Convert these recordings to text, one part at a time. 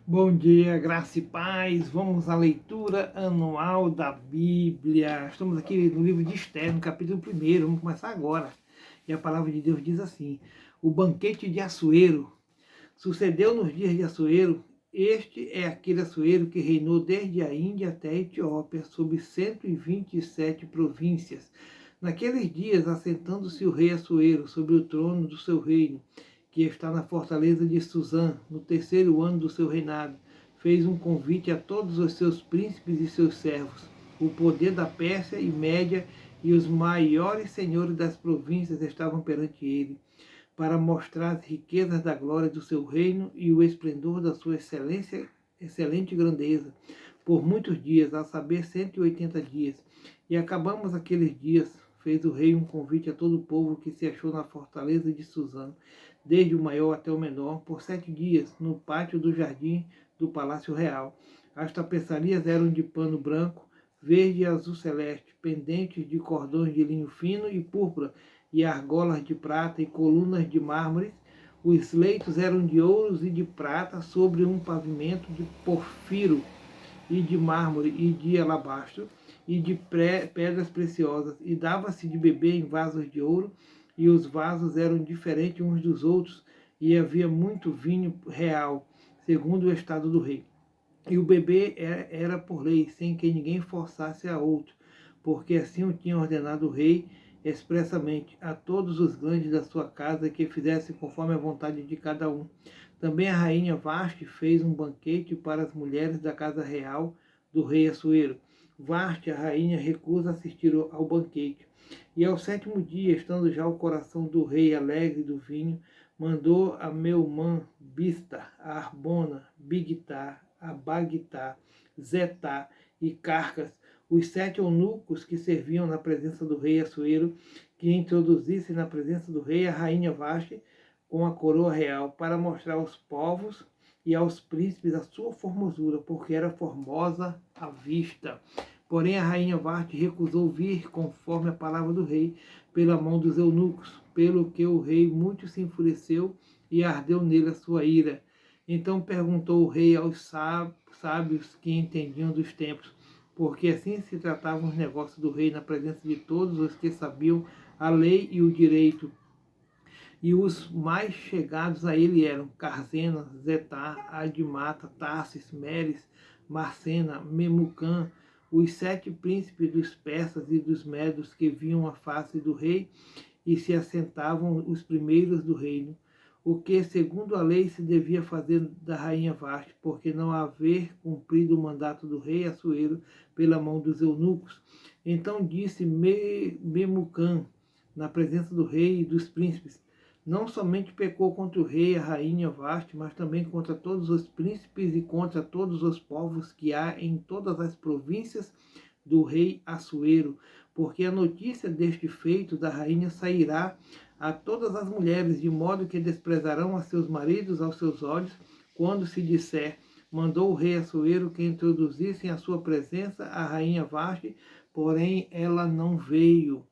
Bom dia, graça e paz. Vamos à leitura anual da Bíblia. Estamos aqui no livro de Esther, no capítulo 1. Vamos começar agora. E a palavra de Deus diz assim: o banquete de Assuero. Sucedeu nos dias de Assuero. Este é aquele Assuero que reinou desde a Índia até a Etiópia, sob 127 províncias. Naqueles dias, assentando-se o rei Assuero sobre o trono do seu reino, que está na fortaleza de Suzã, no terceiro ano do seu reinado, fez um convite a todos os seus príncipes e seus servos. O poder da Pérsia e Média e os maiores senhores das províncias estavam perante ele, para mostrar as riquezas da glória do seu reino e o esplendor da sua excelente grandeza, por muitos dias, a saber 180 dias. E acabamos aqueles dias, fez o rei um convite a todo o povo que se achou na fortaleza de Suzã, desde o maior até o menor, por 7 dias, no pátio do jardim do Palácio Real. As tapeçarias eram de pano branco, verde e azul celeste, pendentes de cordões de linho fino e púrpura, e argolas de prata e colunas de mármore. Os leitos eram de ouros e de prata sobre um pavimento de porfiro e de mármore e de alabastro e de pedras preciosas, e dava-se de beber em vasos de ouro, e os vasos eram diferentes uns dos outros, e havia muito vinho real, segundo o estado do rei. E o bebê era por lei, sem que ninguém forçasse a outro, porque assim o tinha ordenado o rei expressamente a todos os grandes da sua casa que fizessem conforme a vontade de cada um. Também a rainha Vasti fez um banquete para as mulheres da casa real do rei Assuero. Vasti, a rainha, recusa assistir ao banquete. E ao 7º dia, estando já o coração do rei alegre do vinho, mandou a Meumã, Bista, a Arbona, Bigtá, a Bagtá, Zetá e Carcas, os 7 eunucos que serviam na presença do rei Assuero, que introduzissem na presença do rei a rainha Vasti com a coroa real, para mostrar aos povos e aos príncipes a sua formosura, porque era formosa à vista. Porém, a rainha Vasti recusou vir conforme a palavra do rei, pela mão dos eunucos, pelo que o rei muito se enfureceu e ardeu nele a sua ira. Então perguntou o rei aos sábios que entendiam dos tempos, porque assim se tratavam os negócios do rei na presença de todos os que sabiam a lei e o direito. E os mais chegados a ele eram Carzena, Zetá, Adimata, Tarsis, Meres, Marcena, Memucã, os 7 príncipes dos persas e dos medos que viam a face do rei e se assentavam os primeiros do reino, o que, segundo a lei, se devia fazer da rainha Vasti, porque não haver cumprido o mandato do rei Assuero pela mão dos eunucos. Então disse Memucã, na presença do rei e dos príncipes: não somente pecou contra o rei e a rainha Vasti, mas também contra todos os príncipes e contra todos os povos que há em todas as províncias do rei Assuero, porque a notícia deste feito da rainha sairá a todas as mulheres, de modo que desprezarão a seus maridos aos seus olhos, quando se disser: mandou o rei Assuero que introduzissem à sua presença a rainha Vasti, porém ela não veio.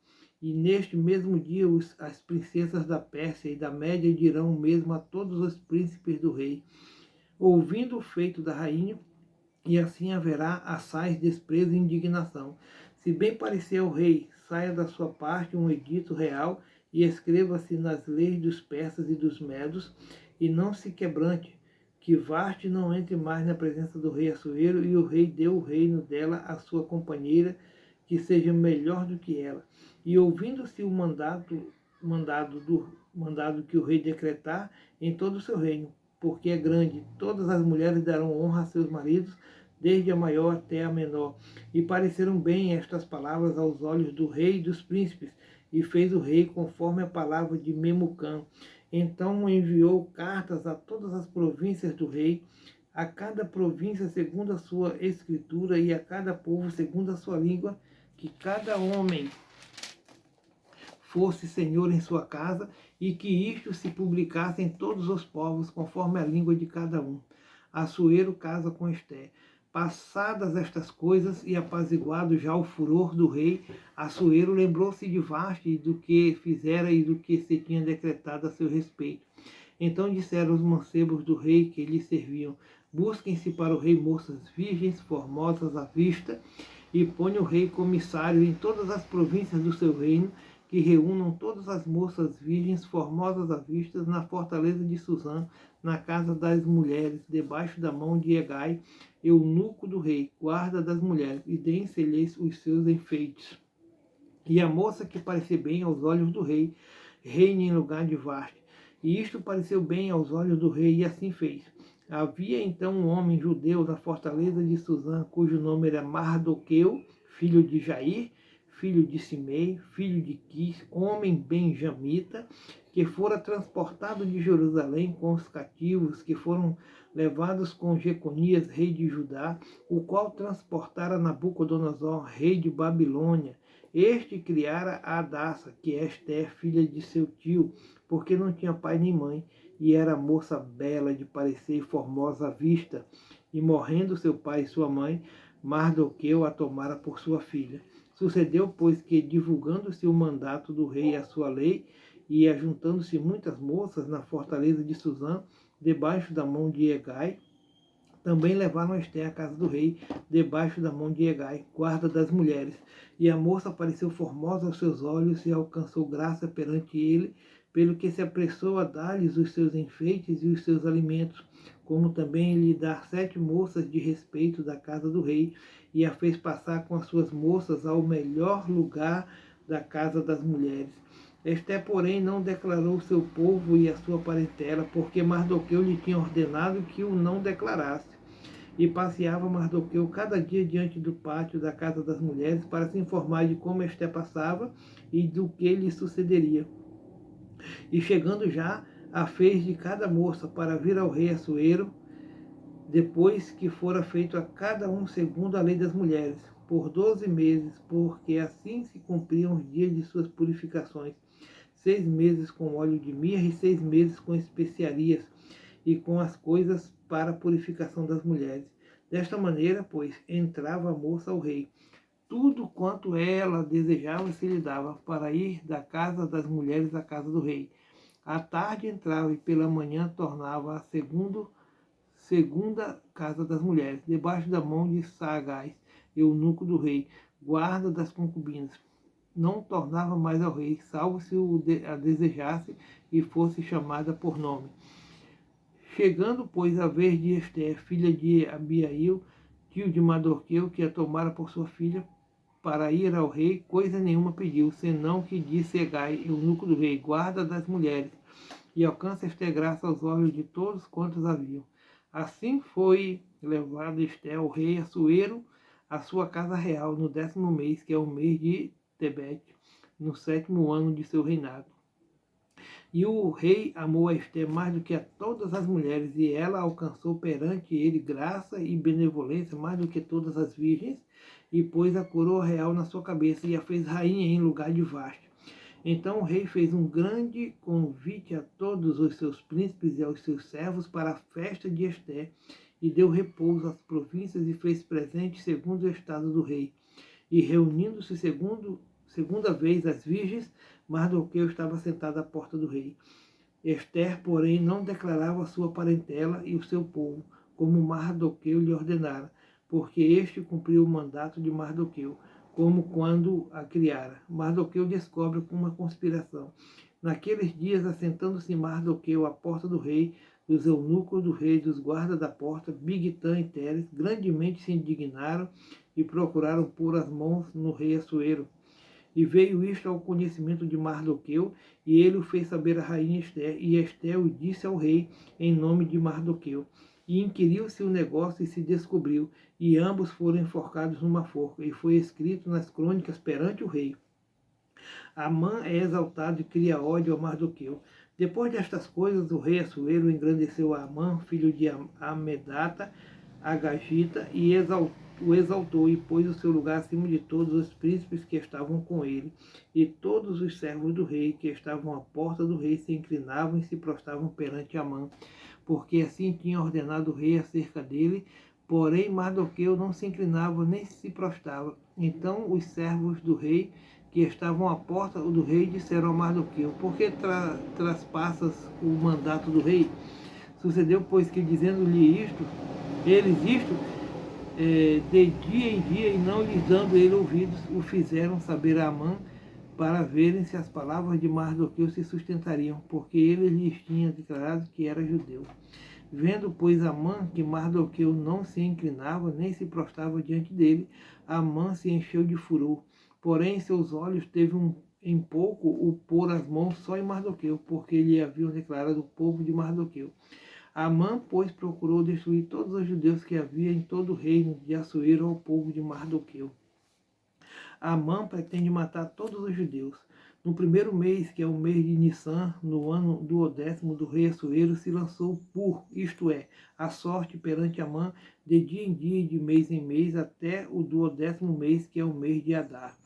E neste mesmo dia as princesas da Pérsia e da Média dirão o mesmo a todos os príncipes do rei, ouvindo o feito da rainha, e assim haverá assaz, desprezo e indignação. Se bem parecer ao rei, saia da sua parte um edito real e escreva-se nas leis dos persas e dos medos, e não se quebrante, que Vasti não entre mais na presença do rei Assuero, e o rei deu o reino dela à sua companheira, que seja melhor do que ela. E ouvindo-se o mandado que o rei decretar em todo o seu reino, porque é grande, todas as mulheres darão honra a seus maridos, desde a maior até a menor. E pareceram bem estas palavras aos olhos do rei e dos príncipes, e fez o rei conforme a palavra de Memucã. Então enviou cartas a todas as províncias do rei, a cada província segundo a sua escritura, e a cada povo segundo a sua língua, que cada homem fosse senhor em sua casa, e que isto se publicasse em todos os povos, conforme a língua de cada um. Assuero casa com Esther. Passadas estas coisas e apaziguado já o furor do rei, Assuero lembrou-se de Vasti e do que fizera e do que se tinha decretado a seu respeito. Então disseram os mancebos do rei que lhe serviam: Busquem-se para o rei moças virgens, formosas à vista, e ponha o rei comissário em todas as províncias do seu reino, que reúnam todas as moças virgens, formosas à vista, na fortaleza de Suzã, na casa das mulheres, debaixo da mão de Hegai, eunuco do rei, guarda das mulheres, e deem-se-lhes os seus enfeites. E a moça que parecer bem aos olhos do rei, reine em lugar de Vaste. E isto pareceu bem aos olhos do rei, e assim fez. Havia então um homem judeu na fortaleza de Suzã, cujo nome era Mardoqueu, filho de Jair, filho de Simei, filho de Quis, homem benjamita, que fora transportado de Jerusalém com os cativos que foram levados com Jeconias, rei de Judá, o qual transportara Nabucodonosor, rei de Babilônia. Este criara a Adassa, que é Ester, filha de seu tio, porque não tinha pai nem mãe, e era moça bela de parecer e formosa à vista. E morrendo seu pai e sua mãe, Mardoqueu a tomara por sua filha. Sucedeu, pois, que, divulgando-se o mandato do rei e a sua lei, e ajuntando-se muitas moças na fortaleza de Suzã, debaixo da mão de Hegai, também levaram Ester à casa do rei, debaixo da mão de Hegai, guarda das mulheres. E a moça pareceu formosa aos seus olhos e alcançou graça perante ele, pelo que se apressou a dar-lhes os seus enfeites e os seus alimentos, como também lhe dar 7 moças de respeito da casa do rei, e a fez passar com as suas moças ao melhor lugar da casa das mulheres. Ester, porém, não declarou o seu povo e a sua parentela, porque Mardoqueu lhe tinha ordenado que o não declarasse. E passeava Mardoqueu cada dia diante do pátio da casa das mulheres para se informar de como Ester passava e do que lhe sucederia. E chegando já, a fez de cada moça para vir ao rei Assuero, depois que fora feito a cada um segundo a lei das mulheres, por 12 meses, porque assim se cumpriam os dias de suas purificações, 6 meses com óleo de mirra e 6 meses com especiarias e com as coisas para a purificação das mulheres. Desta maneira, pois, entrava a moça ao rei. Tudo quanto ela desejava se lhe dava, para ir da casa das mulheres à casa do rei. À tarde entrava e pela manhã tornava à segunda casa das mulheres, debaixo da mão de Sagás, eunuco do rei, guarda das concubinas. Não tornava mais ao rei, salvo se a desejasse e fosse chamada por nome. Chegando, pois, a vez de Ester, filha de Abiail, tio de Mardoqueu, que a tomara por sua filha, para ir ao rei, coisa nenhuma pediu, senão que disse Hegai, eunuco do rei, guarda das mulheres, e alcança Ester graça aos olhos de todos quantos haviam. Assim foi levado Ester ao rei Assuero, à sua casa real, no 10º mês, que é o mês de Tebete, no 7º ano de seu reinado. E o rei amou a Ester mais do que a todas as mulheres, e ela alcançou perante ele graça e benevolência mais do que todas as virgens, e pôs a coroa real na sua cabeça, e a fez rainha em lugar de Vaste. Então o rei fez um grande convite a todos os seus príncipes e aos seus servos para a festa de Ester, e deu repouso às províncias e fez presente segundo o estado do rei. E reunindo-se segunda vez as virgens, Mardoqueu estava sentado à porta do rei. Ester, porém, não declarava a sua parentela e o seu povo, como Mardoqueu lhe ordenara, porque este cumpriu o mandato de Mardoqueu, como quando a criara. Mardoqueu descobre com uma conspiração. Naqueles dias, assentando-se Mardoqueu à porta do rei, dos eunucos do rei, dos guardas da porta, Bigtã e Teres, grandemente se indignaram e procuraram pôr as mãos no rei Assuero. E veio isto ao conhecimento de Mardoqueu, e ele o fez saber à rainha Ester, e Ester o disse ao rei em nome de Mardoqueu. E inquiriu-se o negócio e se descobriu, e ambos foram enforcados numa forca, e foi escrito nas crônicas perante o rei. Amã é exaltado e cria ódio a Mardoqueu. Depois destas coisas, o rei Assuero engrandeceu a Amã, filho de Amedata, Agagita, e o exaltou e pôs o seu lugar acima de todos os príncipes que estavam com ele. E todos os servos do rei que estavam à porta do rei se inclinavam e se prostravam perante Amã, porque assim tinha ordenado o rei acerca dele. Porém, Mardoqueu não se inclinava nem se prostrava. Então os servos do rei que estavam à porta do rei disseram a Mardoqueu: por que traspassas o mandato do rei? Sucedeu, pois, que dizendo-lhe isto, Eles isto de dia em dia, e não lhes dando ele ouvidos, o fizeram saber a Amã, para verem se as palavras de Mardoqueu se sustentariam, porque ele lhes tinha declarado que era judeu. Vendo, pois, Amã que Mardoqueu não se inclinava, nem se prostrava diante dele, Amã se encheu de furor. Porém, em seus olhos teve em pouco o pôr as mãos só em Mardoqueu, porque lhe haviam declarado o povo de Mardoqueu. Amã, pois, procurou destruir todos os judeus que havia em todo o reino de Assuero ao povo de Mardoqueu. Amã pretende matar todos os judeus. No primeiro mês, que é o mês de Nissan, no ano duodécimo do rei Assuero, se lançou Pur, isto é, a sorte perante Amã, de dia em dia e de mês em mês, até o duodécimo mês, que é o mês de Adar.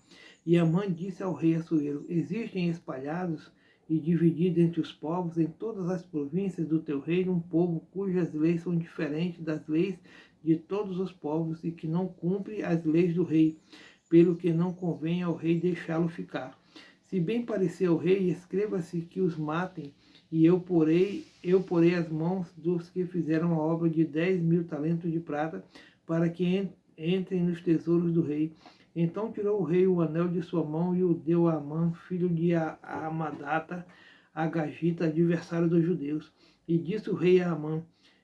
E Amã disse ao rei Assuero: existem espalhados e divididos entre os povos em todas as províncias do teu reino um povo cujas leis são diferentes das leis de todos os povos e que não cumpre as leis do rei, pelo que não convém ao rei deixá-lo ficar. Se bem parecer ao rei, escreva-se que os matem, e eu porei as mãos dos que fizeram a obra de 10.000 talentos de prata, para que entrem nos tesouros do rei. Então tirou o rei o anel de sua mão e o deu a Amã, filho de Amadata, Agagita, adversário dos judeus. E disse o rei a Amã: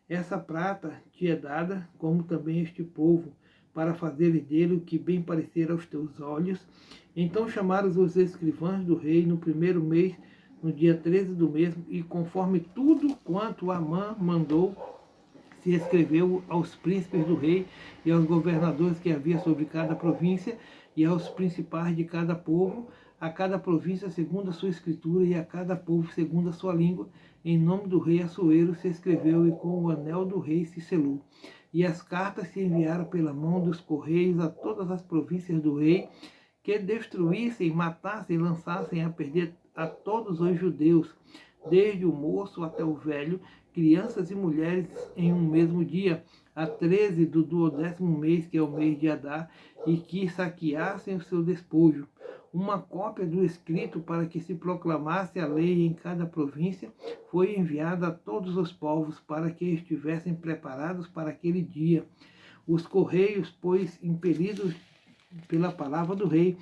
essa prata te é dada, como também este povo, para fazeres dele o que bem parecer aos teus olhos. Então chamaram os escrivãs do rei no primeiro mês, no dia 13 do mesmo, e conforme tudo quanto Amã mandou, se escreveu aos príncipes do rei e aos governadores que havia sobre cada província, e aos principais de cada povo, a cada província segundo a sua escritura, e a cada povo segundo a sua língua. Em nome do rei Assuero se escreveu, e com o anel do rei se selou. E as cartas se enviaram pela mão dos correios a todas as províncias do rei, que destruíssem, matassem, lançassem a perder a todos os judeus, desde o moço até o velho, crianças e mulheres, em um mesmo dia, a 13 do duodécimo mês, que é o mês de Adar, e que saqueassem o seu despojo. Uma cópia do escrito para que se proclamasse a lei em cada província foi enviada a todos os povos, para que estivessem preparados para aquele dia. Os correios, pois, impelidos pela palavra do rei,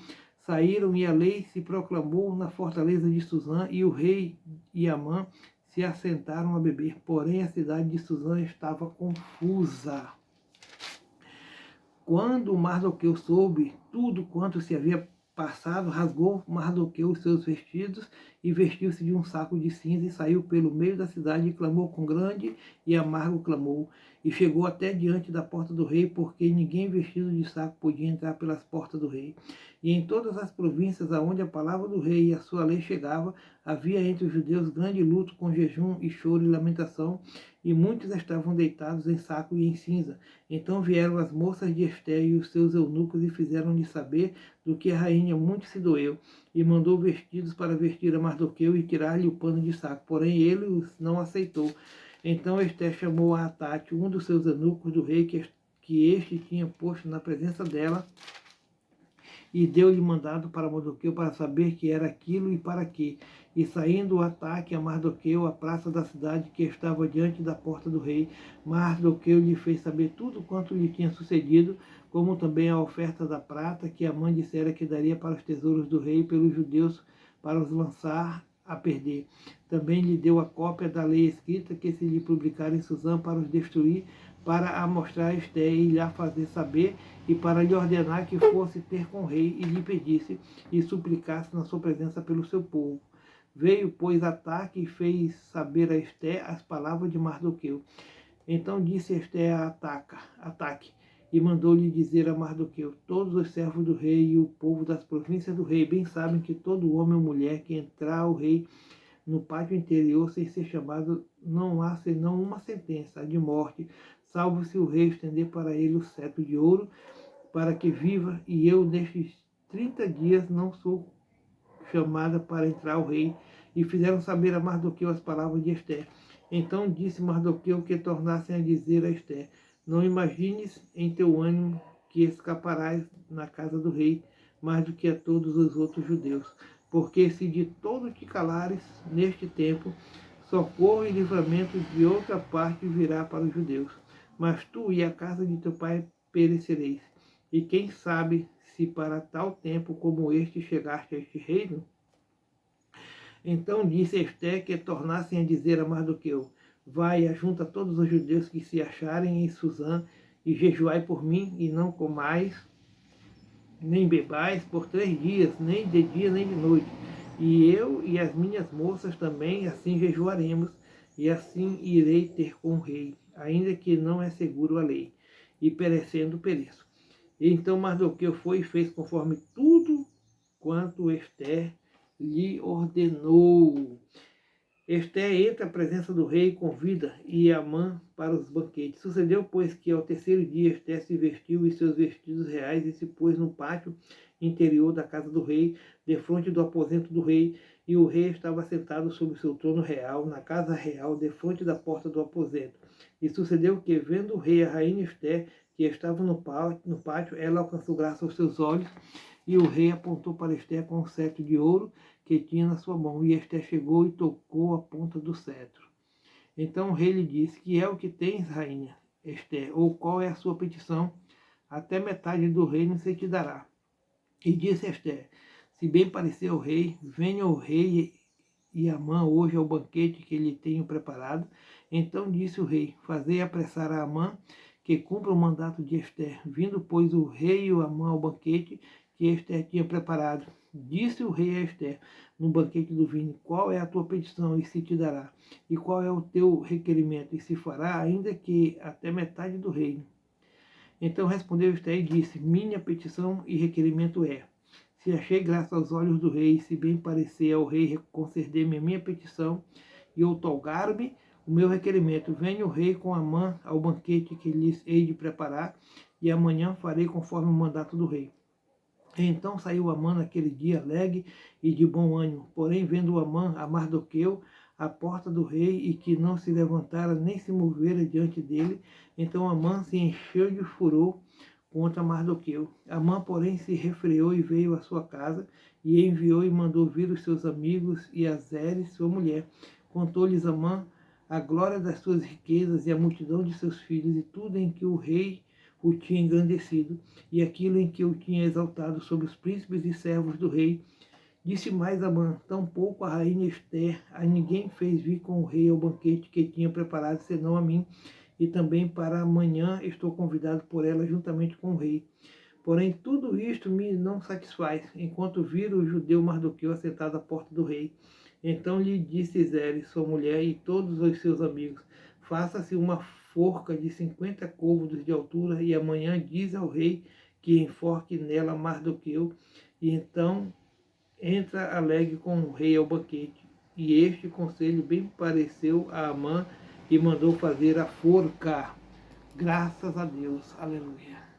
saíram, e a lei se proclamou na fortaleza de Suzã, e o rei e Amã se assentaram a beber. Porém, a cidade de Suzã estava confusa. Quando Mardoqueu soube tudo quanto se havia passado, rasgou Mardoqueu os seus vestidos e vestiu-se de um saco de cinza e saiu pelo meio da cidade e clamou com grande e amargo clamor. E chegou até diante da porta do rei, porque ninguém vestido de saco podia entrar pelas portas do rei. E em todas as províncias aonde a palavra do rei e a sua lei chegava, havia entre os judeus grande luto, com jejum e choro e lamentação, e muitos estavam deitados em saco e em cinza. Então vieram as moças de Esté e os seus eunucos e fizeram-lhe saber do que a rainha muito se doeu, e mandou vestidos para vestir a Mardoqueu e tirar-lhe o pano de saco. Porém ele os não aceitou. Então Esté chamou a Atate, um dos seus eunucos do rei, que este tinha posto na presença dela, e deu-lhe mandado para Mardoqueu para saber que era aquilo e para quê. E saindo o ataque a Mardoqueu, à praça da cidade que estava diante da porta do rei, Mardoqueu lhe fez saber tudo quanto lhe tinha sucedido, como também a oferta da prata que a mãe dissera que daria para os tesouros do rei pelos judeus, para os lançar a perder. Também lhe deu a cópia da lei escrita que se lhe publicara em Suzã para os destruir, para a mostrar a Esté e lhe fazer saber, e para lhe ordenar que fosse ter com o rei e lhe pedisse e suplicasse na sua presença pelo seu povo. Veio, pois, Ataque e fez saber a Esté as palavras de Mardoqueu. Então disse Esté a Ataque, e mandou-lhe dizer a Mardoqueu: todos os servos do rei e o povo das províncias do rei bem sabem que todo homem ou mulher que entrar ao rei no pátio interior sem ser chamado, não há senão uma sentença, a de morte, salvo se o rei estender para ele o cetro de ouro, para que viva, e eu nestes 30 dias não sou chamada para entrar ao rei. E fizeram saber a Mardoqueu as palavras de Esté. Então disse Mardoqueu que tornassem a dizer a Esté: não imagines em teu ânimo que escaparás na casa do rei, mais do que a todos os outros judeus. Porque se de todo te calares neste tempo, socorro e livramento de outra parte virá para os judeus. mas tu e a casa de teu pai perecereis. E quem sabe se para tal tempo como este chegaste a este reino? Então disse Esté que tornassem a dizer a Mardoqueu: vai, ajunta todos os judeus que se acharem em Susã, e jejuai por mim, e não comais, nem bebais por 3 dias, nem de dia nem de noite. E eu e as minhas moças também assim jejuaremos, e assim irei ter com o rei, ainda que não é seguro a lei, e perecendo pereço. Então Mardoqueu foi e fez conforme tudo quanto Esther lhe ordenou. Esther entra à presença do rei e convida Amã para os banquetes. Sucedeu, pois, que ao terceiro dia Esther se vestiu em seus vestidos reais e se pôs no pátio interior da casa do rei, defronte do aposento do rei, e o rei estava sentado sobre o seu trono real, na casa real, defronte da porta do aposento. E sucedeu que, vendo o rei a rainha Esther, que estava no pátio, ela alcançou graça aos seus olhos, e o rei apontou para Esther com um cetro de ouro que tinha na sua mão. E Esther chegou e tocou a ponta do cetro. Então o rei lhe disse: que é o que tens, rainha Esther, ou qual é a sua petição? Até metade do reino se te dará. E disse Esther: se bem parecer ao rei, venha o rei e Amã hoje ao banquete que lhe tenho preparado. Então disse o rei: fazei apressar a Amã, que cumpra o mandato de Esther. Vindo, pois, o rei e o Amã ao banquete que Esther tinha preparado, disse o rei a Esther, no banquete do vinho: qual é a tua petição, e se te dará? E qual é o teu requerimento, e se fará, ainda que até metade do reino? Então respondeu Esther e disse: minha petição e requerimento é: se achei graça aos olhos do rei, se bem parecer ao rei conceder-me a minha petição e outorgar-me o meu requerimento, venha o rei com Amã ao banquete que lhes hei de preparar, e amanhã farei conforme o mandato do rei. Então saiu Amã naquele dia alegre e de bom ânimo. Porém, vendo Amã a Mardoqueu à porta do rei, e que não se levantara nem se movera diante dele, então Amã se encheu de furor contra Mardoqueu. Amã, porém, se refreou e veio à sua casa, e enviou e mandou vir os seus amigos e a Zeres, sua mulher. Contou-lhes Amã a glória das suas riquezas e a multidão de seus filhos, e tudo em que o rei o tinha engrandecido, e aquilo em que o tinha exaltado sobre os príncipes e servos do rei. Disse mais Amã: tampouco a rainha Esther a ninguém fez vir com o rei ao banquete que tinha preparado, senão a mim, e também para amanhã estou convidado por ela juntamente com o rei. Porém, tudo isto me não satisfaz, enquanto vir o judeu Mardoqueu assentado à porta do rei. Então lhe disse Zeres, sua mulher, e todos os seus amigos: faça-se uma forca de 50 côvados de altura, e amanhã diz ao rei que enforque nela Mardoqueu, e então entra alegre com o rei ao banquete. E este conselho bem pareceu a Amã, e mandou fazer a forca. Graças a Deus. Aleluia.